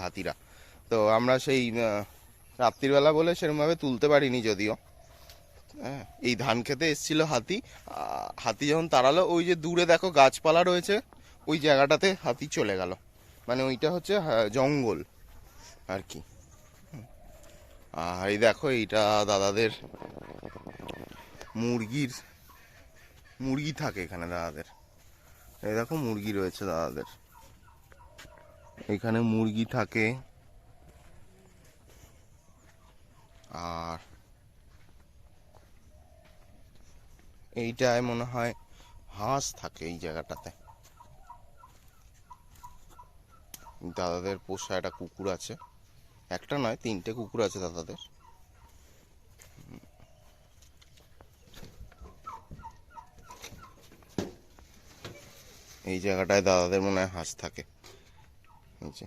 হাতিরা। তো আমরা সেই রাত্রিবেলা বলে সেরকমভাবে তুলতে পারিনি যদিও। হ্যাঁ, এই ধান খেতে এসেছিল হাতি। হাতি যখন তাড়ালো, ওই যে দূরে দেখো গাছপালা রয়েছে, ওই জায়গাটাতে হাতি চলে গেল। মানে ওইটা হচ্ছে জঙ্গল আর কি। আর এই দেখো, এইটা দাদাদের মুরগি থাকে এখানে দাদাদের। এই দেখো মুরগি রয়েছে দাদাদের এখানে, মুরগি থাকে। আর এইটায় মনে হয় হাঁস থাকে এই জায়গাটাতে। দাদাদের পোষা একটা কুকুর আছে, একটা নয় 3টে কুকুর আছে দাদাদের। এই জায়গাটায় দাদাদের মনে হয় হাঁস থাকে। এই যে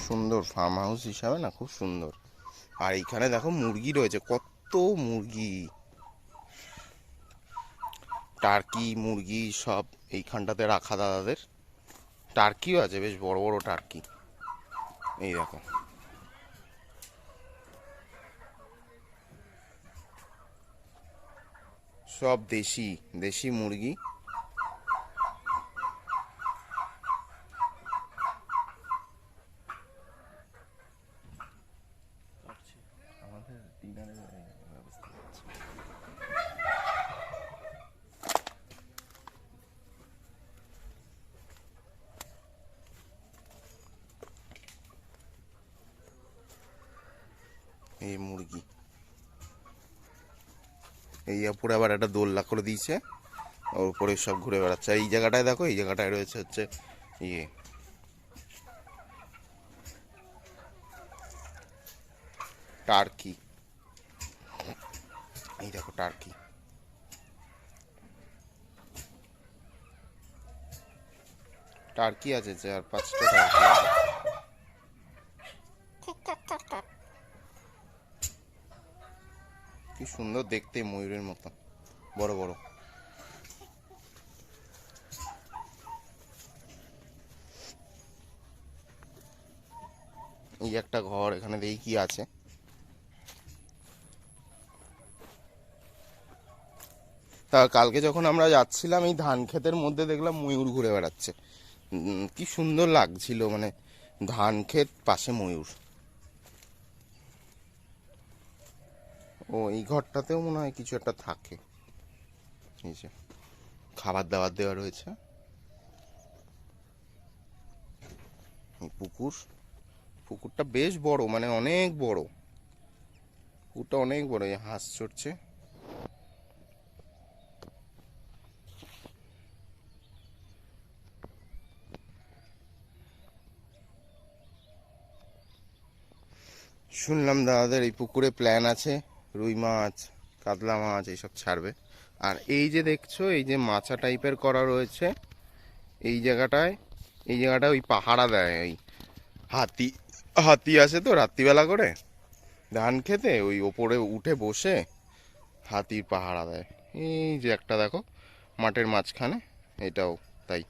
সুন্দর ফার্ম হাউস হিসাবে না, খুব সুন্দর। আর এইখানে দেখো মুরগি রয়েছে, কত মুরগি, টার্কি মুরগি সব এইখানটাতে রাখা দাদাদের। টার্কিও আছে, বেশ বড় বড় টার্কি। এই দেখো, সব দেশি দেশি মুরগি। এই মুরগি, এই উপরে আবার একটা দোলনা করে দিয়েছে, ওর উপরে সব ঘুরে বেড়াচ্ছে। এই জায়গাটায় দেখো, এই জায়গাটায় রয়েছে হচ্ছে ইয়ে টার্কি। এই দেখো টার্কি, টার্কি আছে 4-5টা টার্কি আছে। কি সুন্দর দেখতে, ময়ূরের মতো বড় বড়। এই একটা ঘর, এখানে দেখি কি আছে। তা কালকে যখন আমরা যাচ্ছিলাম এই ধান ক্ষেতের মধ্যে দেখলাম ময়ূর ঘুরে বেড়াচ্ছে। কি সুন্দর লাগছিল, মানে ধান ক্ষেত পাশে ময়ূর। ও এই ঘরটাতেও মনে হয় কিছু একটা থাকে। এই যে খাবার দাবার দেওয়া রয়েছে। পুকুরটা বেশ বড়, মানে অনেক বড় পুকুরটা, অনেক বড়। এই হাঁস চড়ছে। শুনলাম দাদাদের এই পুকুরে প্ল্যান আছে রুই মাছ, কাতলা মাছ এইসব ছাড়বে। আর এই যে দেখছো, এই যে মাচা টাইপের করা রয়েছে এই জায়গাটায়, এই জায়গাটা ওই পাহারা দেয়। এই হাতি হাতি আসে তো রাত্রিবেলা করে ধান খেতে, ওই ওপরে উঠে বসে হাতির পাহারা দেয়। এই যে একটা দেখো মাঠের মাঝখানে, এটাও তাই।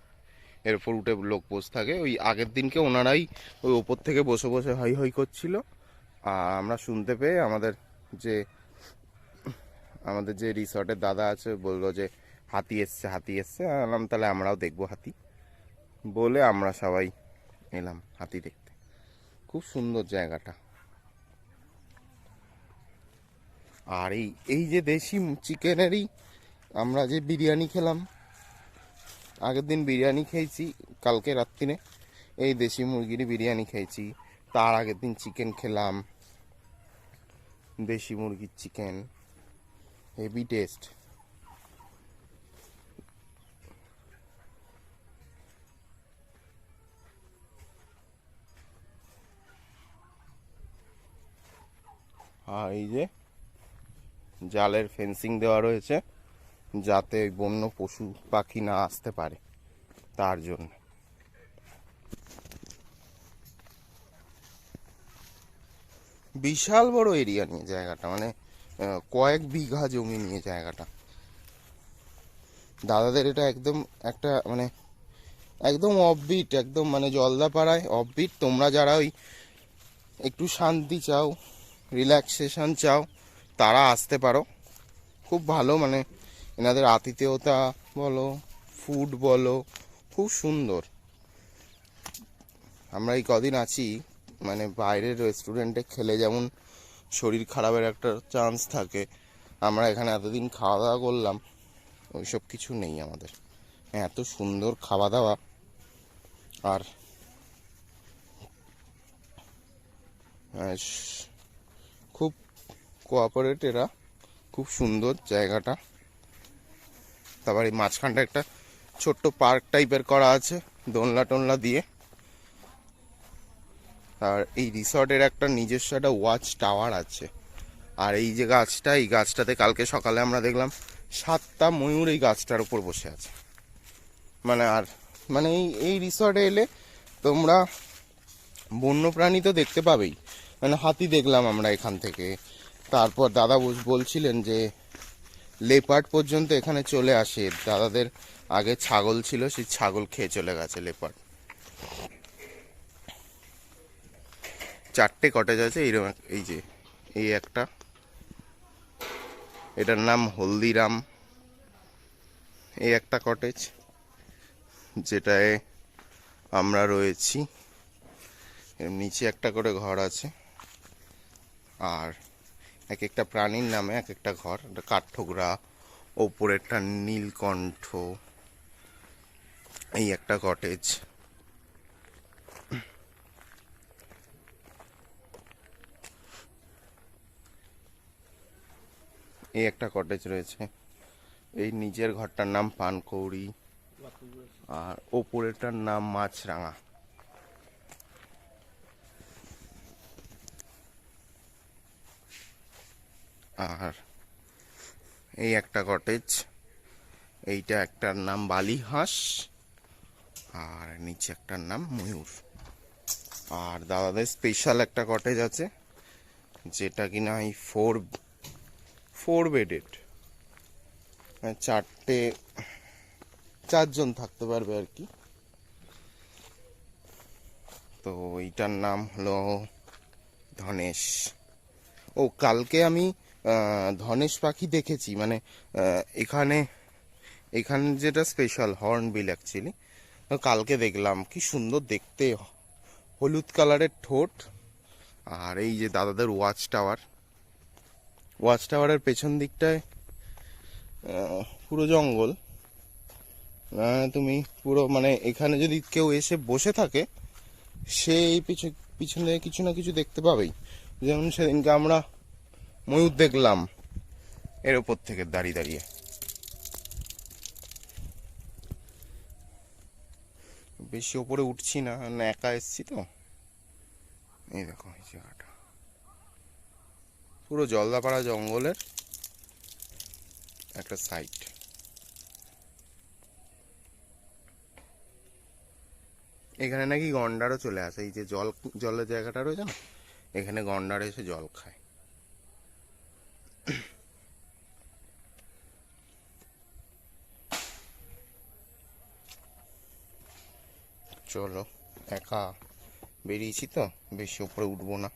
এর উপর উঠে লোক বসে থাকে। ওই আগের দিনকে ওনারাই ওই ওপর থেকে বসে বসে হই হই করছিল। আর আমরা শুনতে পেয়ে যে আমাদের যে রিসর্টের দাদা আছে বললো যে হাতি এসছে, হাতি এসছে। বললাম তাহলে আমরাও দেখবো হাতি, বলে আমরা সবাই এলাম হাতি দেখতে। খুব সুন্দর জায়গাটা। আর এই যে দেশি চিকেনেরই আমরা যে বিরিয়ানি খেলাম, আগের দিন বিরিয়ানি খেয়েছি, কালকে রাত্রিরে এই দেশি মুরগিরই বিরিয়ানি খেয়েছি। তার আগের দিন চিকেন খেলাম, দেশি মুরগির চিকেন, হেভি টেস্ট। আর এই যে জালের ফেন্সিং দেওয়া রয়েছে যাতে বন্য পশু পাখি না আসতে পারে, তার জন্য। বিশাল বড় এরিয়া নিয়ে জায়গাটা, মানে কয়েক বিঘা জমি নিয়ে জায়গাটা। দাদাদের এটা একদম একটা মানে একদম অফবিট, একদম মানে জলদাপাড়ায় অফবিট। তোমরা যারা ওই একটু শান্তি চাও, রিল্যাক্সেশন চাও, তারা আসতে পারো। খুব ভালো, মানে এনাদের আতিথেয়তা বলো, ফুড বলো, খুব সুন্দর। আমরা এই কদিন আছি, মানে বাইরের রেস্টুরেন্টে খেলে যেমন শরীর খারাপের একটা চান্স থাকে, আমরা এখানে এতদিন খাওয়া দাওয়া করলাম, ওইসব কিছু নেই আমাদের। এত সুন্দর খাওয়া দাওয়া। আর খুব কোঅপারেট এরা, খুব সুন্দর জায়গাটা। তারপর এই মাঝখানটা একটা ছোট্ট পার্ক টাইপের করা আছে দোলনা টোলনা দিয়ে। আর এই রিসর্টের একটা নিজস্ব একটা ওয়াচ টাওয়ার আছে। আর এই যে গাছটা, এই গাছটাতে কালকে সকালে আমরা দেখলাম 7টা ময়ূর এই গাছটার উপর বসে আছে। মানে আর মানে এই রিসর্টে এলে তোমরা বন্যপ্রাণী তো দেখতে পাবেই, মানে হাতি দেখলাম আমরা এখান থেকে। তারপর দাদা বলছিলেন যে লেপার্ড পর্যন্ত এখানে চলে আসে। দাদাদের আগে ছাগল ছিল, সেই ছাগল খেয়ে চলে গেছে লেপার্ড। 4টে কটেজ আছে এইরকম। এই যে এই একটা, এটার নাম হলদিরাম। এই একটা কটেজ যেটায় আমরা রয়েছি, এর নিচে একটা করে ঘর আছে। আর এক একটা প্রাণীর নামে এক একটা ঘর। একটা কাঠঠোকরা, ওপরেরটা নীলকণ্ঠ। এই একটা কটেজ। এই একটা কটেজ রয়েছে। এই নিচের ঘরটার নাম পানকৌড়ি, আর ওপরেরটার নাম মাছরাঙা। আর এই একটা কটেজ, এইটা একটার নাম বালিহাঁস, আর নিচে একটার নাম ময়ূর। আর দাদাদের স্পেশাল একটা কটেজ আছে, যেটা কিনা এই ফোর বেডেড, 4জন থাকতে পারবে আর কি। তো এইটার নাম হলো ধনেশ। ও কালকে আমি ধনেশ পাখি দেখেছি, মানে এখানে এখানে যেটা স্পেশাল হর্নবিল অ্যাকচুয়ালি, কালকে দেখলাম কি সুন্দর দেখতে, হলুদ কালারের ঠোঁট। আর এই যে দাদাদের ওয়াচ টাওয়ার, ওয়াচ টাওয়ারের পেছন দিকটায় পুরো জঙ্গল। তুমি পুরো মানে এখানে যদি কেউ এসে বসে থাকে, সে এই পিছনে কিছু না কিছু দেখতে পাবেই। যেমন সেদিনকে আমরা ময়ূর দেখলাম এর ওপর থেকে দাঁড়িয়ে দাঁড়িয়ে। বেশি ওপরে উঠছি না, একা এসছি তো। এই দেখো এই জায়গাটা পুরো জলদাপাড়া জঙ্গলের একটা সাইট। এখানে নাকি গন্ডারও চলে আসে, এই যে জলের জায়গাটা রয়েছে না, এখানে গন্ডার এসে জল খায়। চলো, একা বেরিয়েছি তো, বেশি উপরে উঠবো না।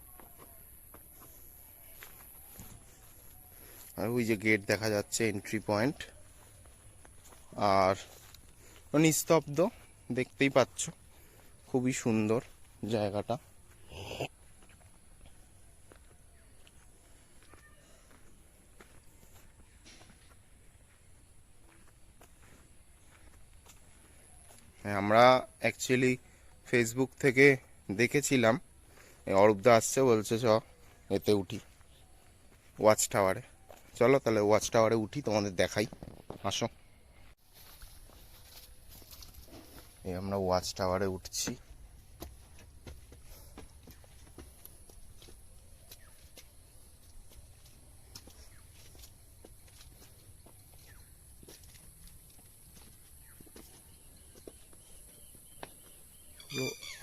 আর ওই যে গেট দেখা যাচ্ছে, এন্ট্রি পয়েন্ট। আর নিস্তব্ধ, দেখতেই পাচ্ছ, খুবই সুন্দর জায়গাটা। আমরা অ্যাকচুয়ালি ফেসবুক থেকে দেখেছিলাম, অরূপদা আসছে বলছে চ এতে উঠি, ওয়াচ টাওয়ারে। চলো তাহলে ওয়াচ টাওয়ারে উঠি, তোমাদের দেখাই, আসো। এই আমরা ওয়াচ টাওয়ারে উঠছি।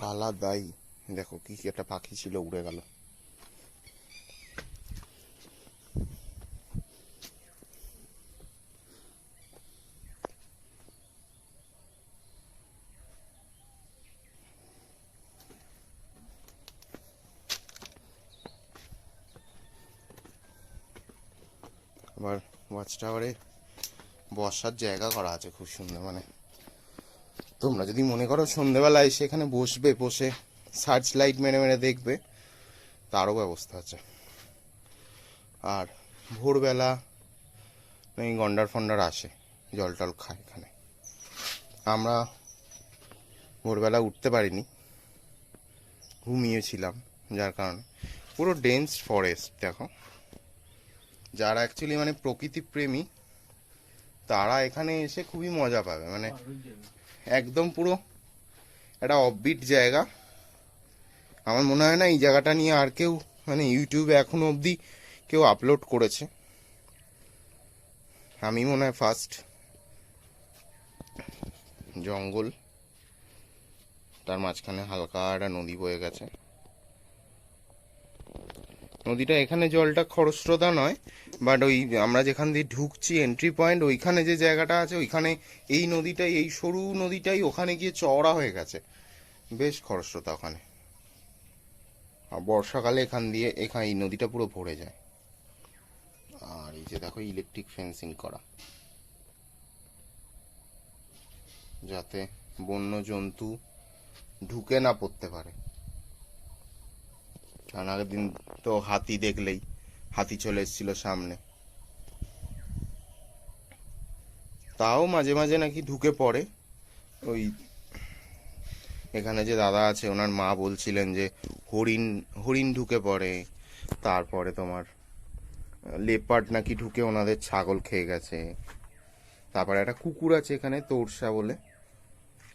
আলাদাই, দেখো কি একটা পাখি ছিল উড়ে গেল। আবার ওয়াচ টাওয়ারে বসার জায়গা করা আছে খুব সুন্দর, মানে তোমরা যদি মনে করো সন্ধেবেলায় এসে এখানে বসবে, বসে সার্চ লাইট মেরে মেরে দেখবে, তারও ব্যবস্থা আছে। আর ভোরবেলা এই গন্ডার ফন্ডার আসে, জল টল খায় এখানে। আমরা ভোরবেলা উঠতে পারিনি, ঘুমিয়েছিলাম, যার কারণে পুরো ডেন্স ফরেস্ট। দেখো, যারা অ্যাকচুয়ালি মানে প্রকৃতি প্রেমী তারা এখানে এসে খুবই মজা পাবে, মানে একদম পুরো একটা অফবিট জায়গা। আমার মনে হয় না এই জায়গাটা নিয়ে আর কেউ মানে ইউটিউবে এখনো অবধি কেউ আপলোড করেছে, আমি মনে হয় ফার্স্ট। জঙ্গল, তার মাঝখানে হালকা একটা নদী বয়ে গেছে। নদীটা এখানে জলটা খরস্রোতা নয়, বাট ওই আমরা যেখান দিয়ে ঢুকছি এন্ট্রি পয়েন্ট, ওইখানে যে জায়গাটা আছে ওইখানে এই নদীটাই, এই সরু নদীটাই ওখানে গিয়ে চওড়া হয়ে গেছে, বেশ খরস্রোতা ওখানে। আর বর্ষাকালে এখানে এই নদীটা পুরো ভরে যায়। আর এই যে দেখো ইলেকট্রিক ফেন্সিং করা, যাতে বন্য জন্তু ঢুকে না পড়তে পারে। কারণ আগের দিন তো হাতি দেখলেই, হাতি চলে এসেছিল সামনে, তাও মাঝে মাঝে নাকি ঢুকে পড়ে। ওই এখানে যে দাদা আছে ওনার মা বলছিলেন যে হরিণ ঢুকে পড়ে, তারপরে তোমার লেপার্ড নাকি ঢুকে ওনাদের ছাগল খেয়ে গেছে। তারপরে একটা কুকুর আছে এখানে তোরসা বলে,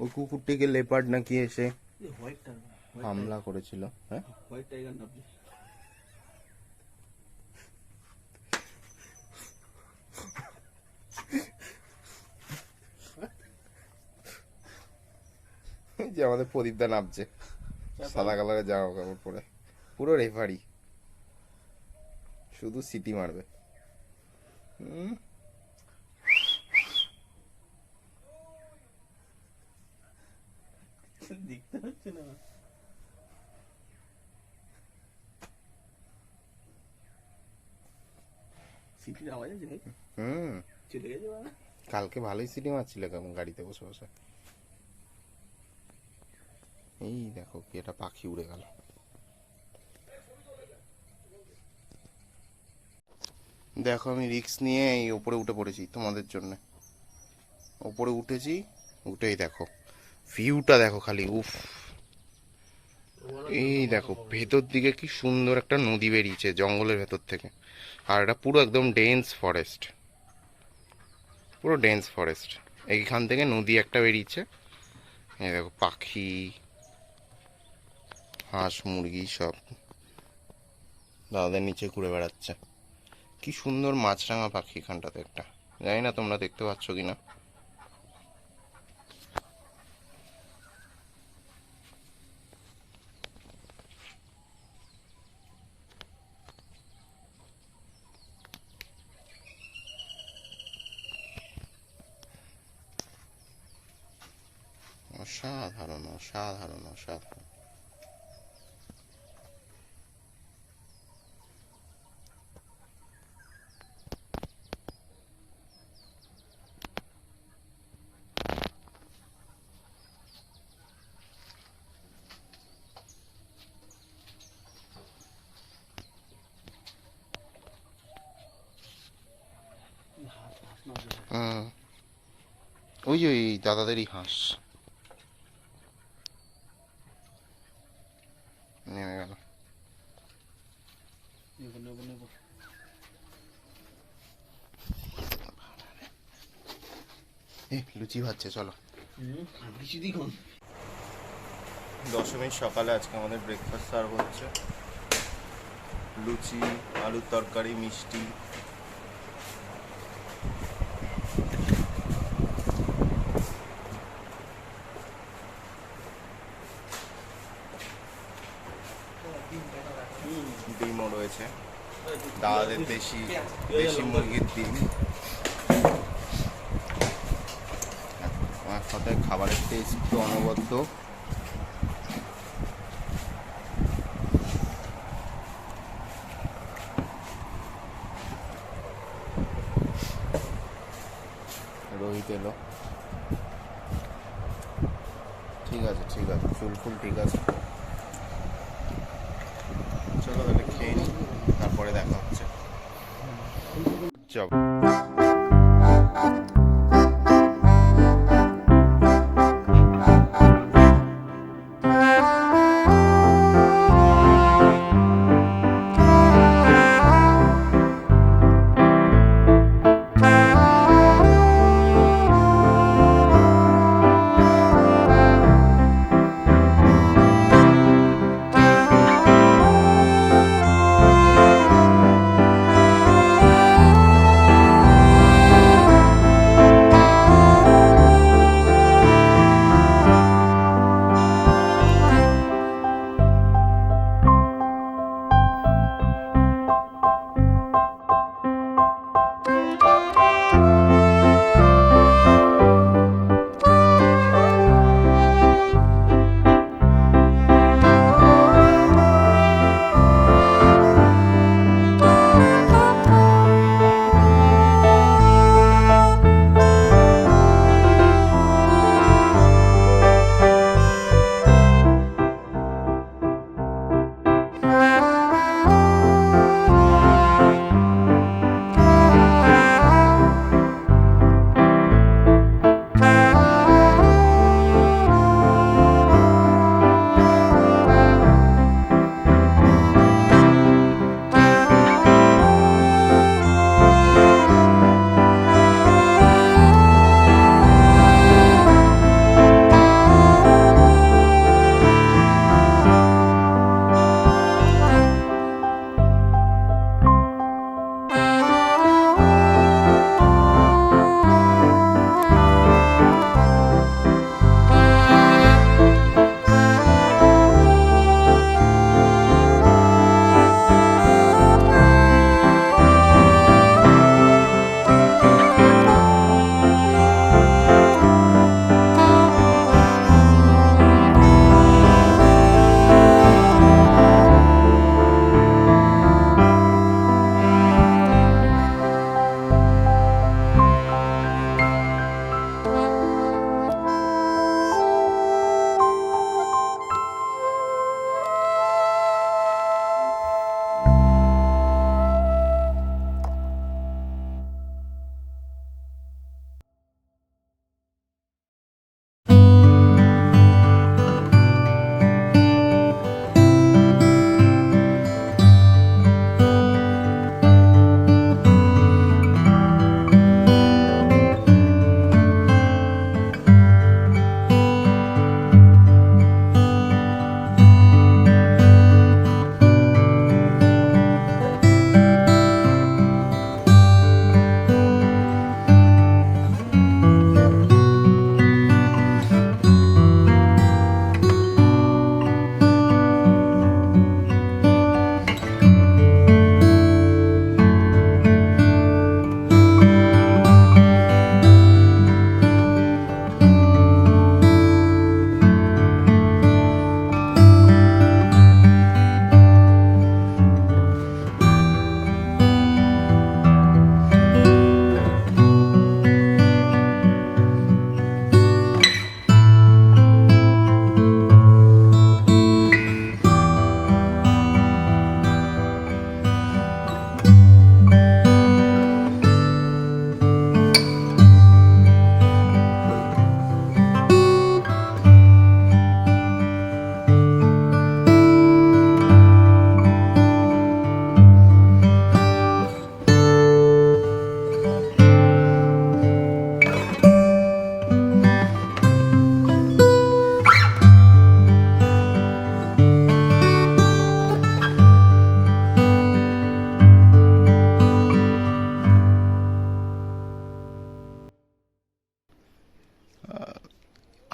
ওই কুকুরটিকে লেপার্ড নাকি এসে হামলা করেছিল। হ্যাঁ, যে আমাদের প্রদীপদা নামছে সাদা কালারের জামা কাপড় পরে, পুরো রেফারি, শুধু সিটি মারবে। দেখতে হচ্ছে না, সিটির আওয়াজ আছে নাকি? চলে গেছে বাবা। কালকে ভালোই সিটি মারছিল কেমন গাড়িতে বসে বসে। এই দেখো কি একটা পাখি উড়ে গেল। দেখো আমি রিস্ক নিয়ে এই ওপরে উঠে পড়েছি তোমাদের জন্য, ওপরে উঠেছি, উঠেই দেখো ভিউটা দেখো খালি, উফ। এই দেখো ভেতর দিকে কি সুন্দর একটা নদী বেরিয়েছে জঙ্গলের ভেতর থেকে, আর এটা পুরো একদম ডেন্স ফরেস্ট, পুরো ডেন্স ফরেস্ট। এইখান থেকে নদী একটা বেরিয়েছে, এই দেখো পাখি, হাঁস মুরগি সব দাদাদের নিচে ঘুরে বেড়াচ্ছে। কি সুন্দর মাছরাঙা পাখি এখানটাতে একটা, জানি না তোমরা দেখতে পাচ্ছ কিনা। অসাধারণ অসাধারণ অসাধারণ। ওই যে ওই দাদাদেরই হাঁস নেমে গেল। লুচি ভাজছে, চলো। দশমীর সকালে আজকে আমাদের ব্রেকফাস্ট সার্ভ হচ্ছে, লুচি, আলুর তরকারি, মিষ্টি। ডিমও রয়েছে, দাদাদের দেশি মুরগির ডিম। আমার সাথে খাবারের টেস্ট একটু অনবদ্য। এলো। ঠিক আছে ঠিক আছে, চুল ফুল ঠিক আছে। চলো তাহলে খেয়ে নিই, তারপরে দেখা হচ্ছে। চল।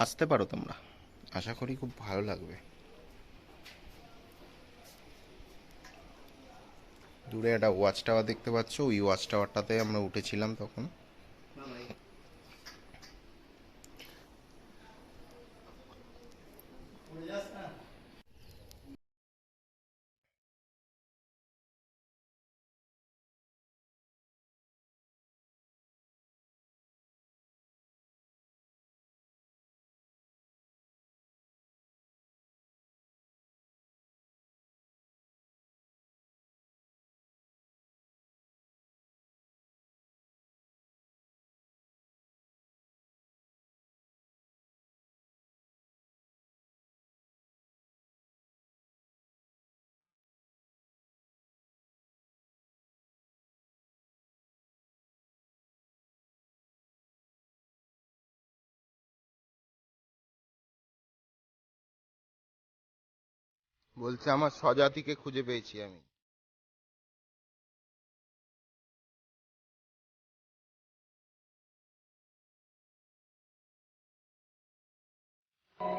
আসতে পারো তোমরা, আশা করি খুব ভালো লাগবে। দূরে একটা ওয়াচ টাওয়ার দেখতে পাচ্ছ, ওই ওয়াচ টাওয়ারটাতে আমরা উঠেছিলাম তখন। বলছে আমার স্বজাতিকে খুঁজে পেয়েছি আমি।